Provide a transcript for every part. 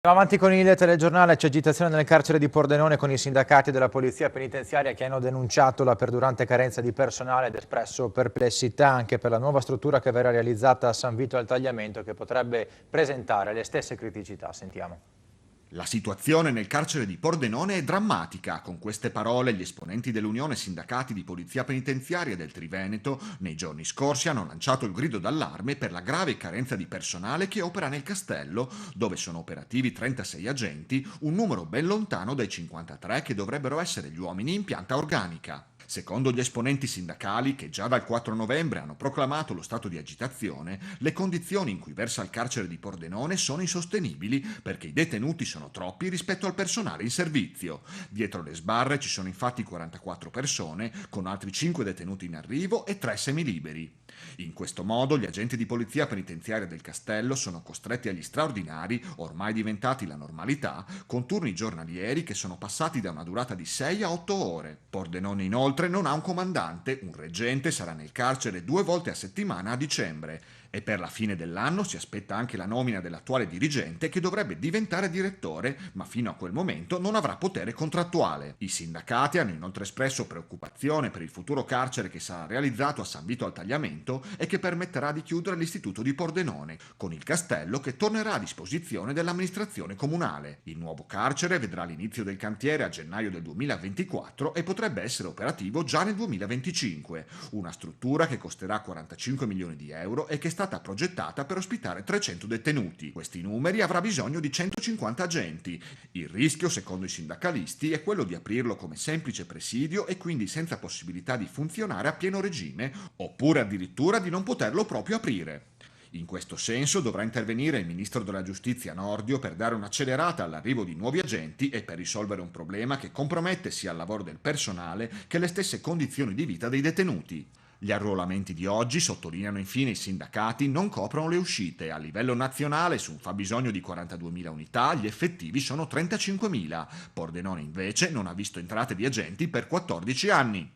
Andiamo avanti con il telegiornale. C'è agitazione nel carcere di Pordenone con i sindacati della polizia penitenziaria che hanno denunciato la perdurante carenza di personale ed espresso perplessità anche per la nuova struttura che verrà realizzata a San Vito al Tagliamento, che potrebbe presentare le stesse criticità. Sentiamo. La situazione nel carcere di Pordenone è drammatica. Con queste parole gli esponenti dell'Unione Sindacati di Polizia Penitenziaria del Triveneto nei giorni scorsi hanno lanciato il grido d'allarme per la grave carenza di personale che opera nel castello, dove sono operativi 36 agenti, un numero ben lontano dai 53 che dovrebbero essere gli uomini in pianta organica. Secondo gli esponenti sindacali, che già dal 4 novembre hanno proclamato lo stato di agitazione, le condizioni in cui versa il carcere di Pordenone sono insostenibili perché i detenuti sono troppi rispetto al personale in servizio. Dietro le sbarre ci sono infatti 44 persone, con altri 5 detenuti in arrivo e 3 semiliberi. In questo modo gli agenti di polizia penitenziaria del Castello sono costretti agli straordinari, ormai diventati la normalità, con turni giornalieri che sono passati da una durata di 6 a 8 ore. Pordenone inoltre non ha un comandante, un reggente sarà nel carcere 2 volte a settimana a dicembre e per la fine dell'anno si aspetta anche la nomina dell'attuale dirigente che dovrebbe diventare direttore, ma fino a quel momento non avrà potere contrattuale. I sindacati hanno inoltre espresso preoccupazione per il futuro carcere che sarà realizzato a San Vito al Tagliamento e che permetterà di chiudere l'istituto di Pordenone, con il castello che tornerà a disposizione dell'amministrazione comunale. Il nuovo carcere vedrà l'inizio del cantiere a gennaio del 2024 e potrebbe essere operativo già nel 2025, una struttura che costerà 45 milioni di euro e che è stata progettata per ospitare 300 detenuti. Questi numeri avrà bisogno di 150 agenti. Il rischio, secondo i sindacalisti, è quello di aprirlo come semplice presidio e quindi senza possibilità di funzionare a pieno regime, oppure addirittura di non poterlo proprio aprire. In questo senso dovrà intervenire il ministro della giustizia Nordio per dare un'accelerata all'arrivo di nuovi agenti e per risolvere un problema che compromette sia il lavoro del personale che le stesse condizioni di vita dei detenuti. Gli arruolamenti di oggi, sottolineano infine i sindacati, non coprono le uscite. A livello nazionale, su un fabbisogno di 42.000 unità, gli effettivi sono 35.000. Pordenone invece non ha visto entrate di agenti per 14 anni.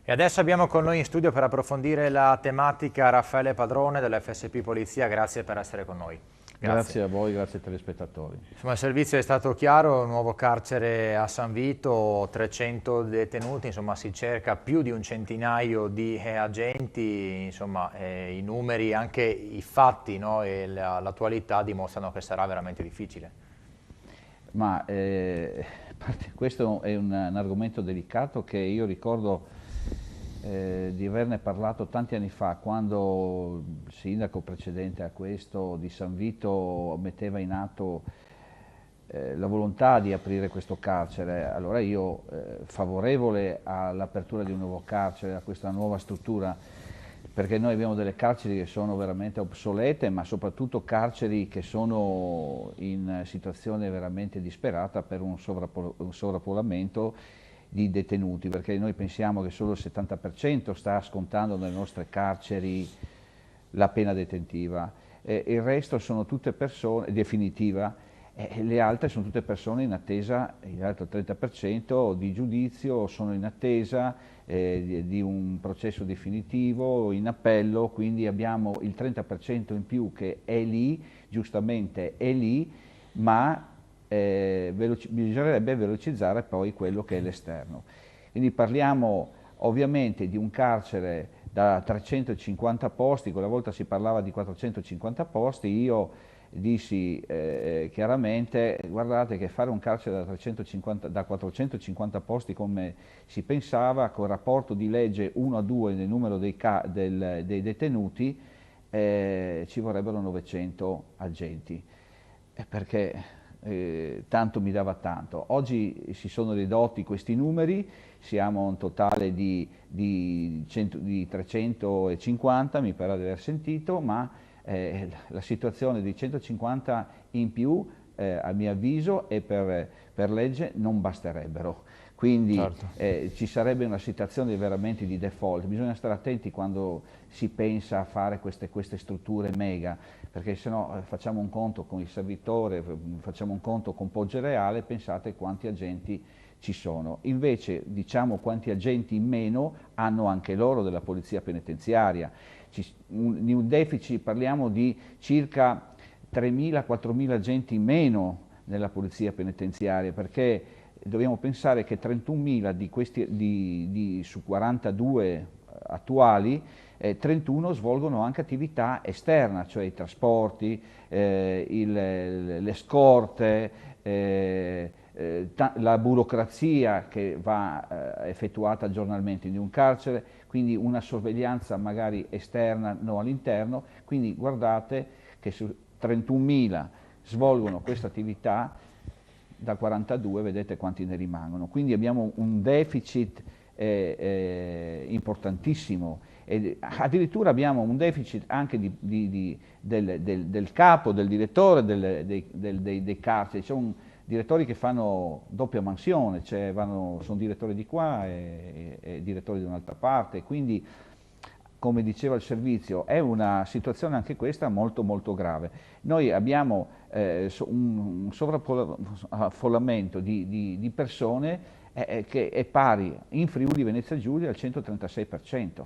E adesso abbiamo con noi in studio per approfondire la tematica Raffaele Padrone dell'FSP Polizia. Grazie per essere con noi. Grazie a voi, grazie ai telespettatori. Insomma, il servizio è stato chiaro, nuovo carcere a San Vito, 300 detenuti, insomma si cerca più di un centinaio di agenti, insomma i numeri, anche i fatti, no, e l'attualità dimostrano che sarà veramente difficile. Ma questo è un argomento delicato che io ricordo di averne parlato tanti anni fa, quando il sindaco precedente a questo di San Vito metteva in atto la volontà di aprire questo carcere. Allora io, favorevole all'apertura di un nuovo carcere, a questa nuova struttura, perché noi abbiamo delle carceri che sono veramente obsolete, ma soprattutto carceri che sono in situazione veramente disperata per un sovraffollamento di detenuti, perché noi pensiamo che solo il 70% sta scontando nelle nostre carceri la pena detentiva, il resto sono tutte persone, definitiva, le altre sono tutte persone in attesa, l'altro 30% di giudizio sono in attesa di un processo definitivo, in appello, quindi abbiamo il 30% in più che è lì, giustamente è lì, ma bisognerebbe velocizzare poi quello che è l'esterno. Quindi parliamo ovviamente di un carcere da 350 posti, quella volta si parlava di 450 posti, io dissi chiaramente guardate che fare un carcere da 450 posti come si pensava, con rapporto di legge 1 a 2 nel numero dei detenuti, ci vorrebbero 900 agenti, perché tanto mi dava tanto. Oggi si sono ridotti questi numeri, siamo a un totale di 350, mi pare di aver sentito, ma la situazione di 150 in più, a mio avviso e per legge, non basterebbero. Quindi Certo. ci sarebbe una situazione veramente di default. Bisogna stare attenti quando si pensa a fare queste strutture mega, perché se no facciamo un conto con il servitore, facciamo un conto con Poggioreale, pensate quanti agenti ci sono. Invece diciamo quanti agenti in meno hanno anche loro della polizia penitenziaria. Di un deficit parliamo di circa 3.000-4.000 agenti in meno nella polizia penitenziaria, perché dobbiamo pensare che 31.000 di questi su 42 attuali, 31 svolgono anche attività esterna, cioè i trasporti, le scorte, la burocrazia che va effettuata giornalmente in un carcere, quindi una sorveglianza magari esterna, non all'interno. Quindi guardate che su 31.000 svolgono questa attività, da 42 vedete quanti ne rimangono. Quindi abbiamo un deficit importantissimo, e addirittura abbiamo un deficit anche del capo, del direttore dei carceri. C'è un direttori che fanno doppia mansione, cioè sono direttori di qua e direttori di un'altra parte, quindi come diceva il servizio è una situazione anche questa molto molto grave. Noi abbiamo un sovraffollamento di persone che è pari in Friuli Venezia Giulia al 136%,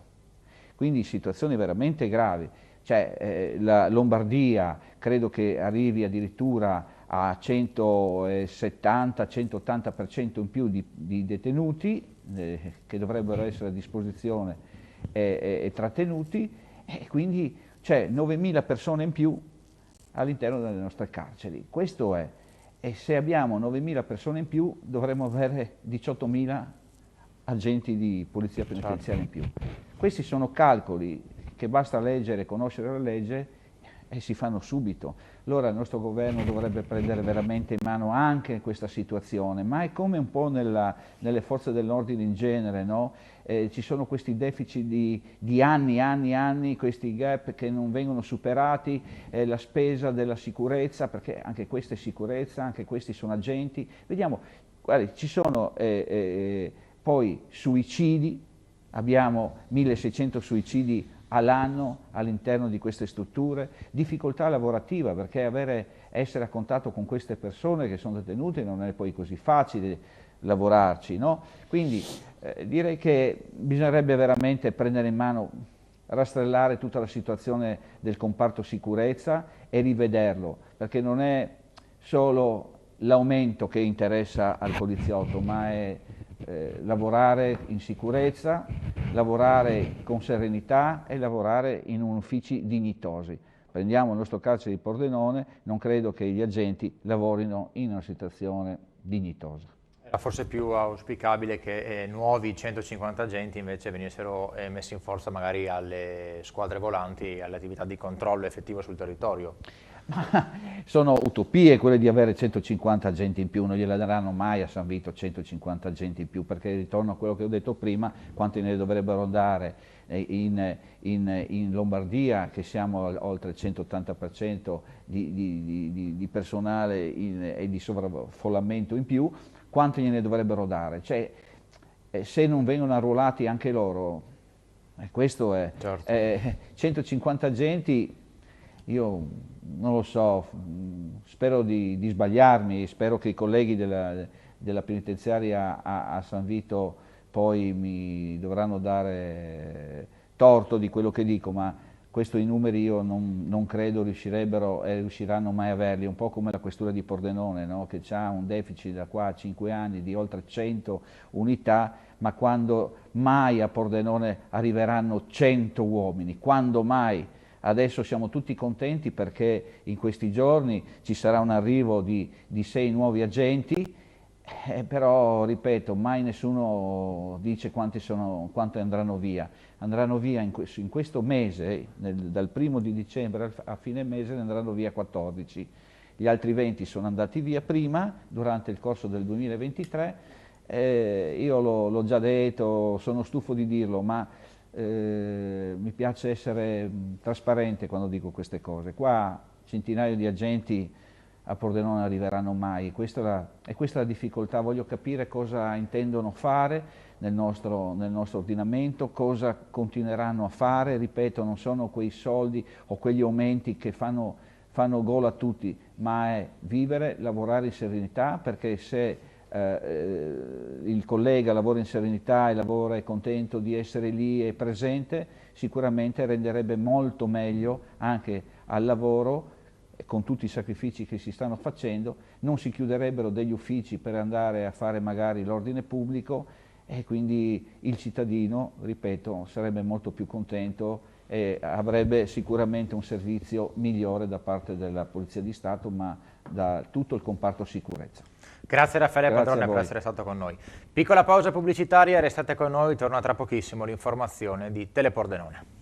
quindi situazioni veramente gravi. Cioè, la Lombardia credo che arrivi addirittura a 170-180% in più di detenuti che dovrebbero essere a disposizione e trattenuti, e quindi c'è 9.000 persone in più all'interno delle nostre carceri. Questo è. E se abbiamo 9.000 persone in più dovremmo avere 18.000 agenti di polizia penitenziaria in più. Questi sono calcoli che basta leggere, conoscere la legge e si fanno subito. Allora il nostro governo dovrebbe prendere veramente in mano anche questa situazione, ma è come un po' nelle forze dell'ordine in genere, no? Ci sono questi deficit di anni, questi gap che non vengono superati, la spesa della sicurezza, perché anche questa è sicurezza, anche questi sono agenti. Vediamo, guardi, ci sono poi suicidi, abbiamo 1.600 suicidi all'anno all'interno di queste strutture, difficoltà lavorativa, perché essere a contatto con queste persone che sono detenute non è poi così facile lavorarci, no? Quindi direi che bisognerebbe veramente prendere in mano, rastrellare tutta la situazione del comparto sicurezza e rivederlo, perché non è solo l'aumento che interessa al poliziotto, ma è lavorare in sicurezza, lavorare con serenità e lavorare in uffici dignitosi. Prendiamo il nostro carcere di Pordenone, non credo che gli agenti lavorino in una situazione dignitosa. Era forse più auspicabile che nuovi 150 agenti invece venissero messi in forza magari alle squadre volanti, alle attività di controllo effettivo sul territorio. Ma sono utopie quelle di avere 150 agenti in più, non gliela daranno mai a San Vito 150 agenti in più, perché ritorno a quello che ho detto prima, quanti ne dovrebbero andare in Lombardia, che siamo oltre il 180% di personale e di sovraffollamento in più, quanti gliene dovrebbero dare? Cioè, se non vengono arruolati anche loro, questo è, certo. 150 agenti. Io non lo so, spero di sbagliarmi, spero che i colleghi della penitenziaria a San Vito poi mi dovranno dare torto di quello che dico, ma questi numeri io non credo riusciranno mai a averli, un po' come la questura di Pordenone, no? Che ha un deficit da qua a 5 anni di oltre 100 unità, ma quando mai a Pordenone arriveranno 100 uomini, quando mai? Adesso siamo tutti contenti perché in questi giorni ci sarà un arrivo di 6 nuovi agenti, però ripeto, mai nessuno dice quanti andranno via. Andranno via in questo mese, dal 1° di dicembre a fine mese ne andranno via 14. Gli altri 20 sono andati via prima, durante il corso del 2023. Io l'ho già detto, sono stufo di dirlo, ma mi piace essere trasparente quando dico queste cose. Qua centinaia di agenti a Pordenone non arriveranno mai, e questa è la difficoltà. Voglio capire cosa intendono fare nel nostro ordinamento, cosa continueranno a fare. Ripeto, non sono quei soldi o quegli aumenti che fanno gola a tutti, ma è vivere, lavorare in serenità, perché se il collega lavora in serenità e lavora è contento di essere lì e presente, sicuramente renderebbe molto meglio anche al lavoro con tutti i sacrifici che si stanno facendo, non si chiuderebbero degli uffici per andare a fare magari l'ordine pubblico e quindi il cittadino, ripeto, sarebbe molto più contento e avrebbe sicuramente un servizio migliore da parte della Polizia di Stato, ma da tutto il comparto sicurezza. Grazie Raffaele Padrone per essere stato con noi. Piccola pausa pubblicitaria, restate con noi, torna tra pochissimo l'informazione di Tele Pordenone.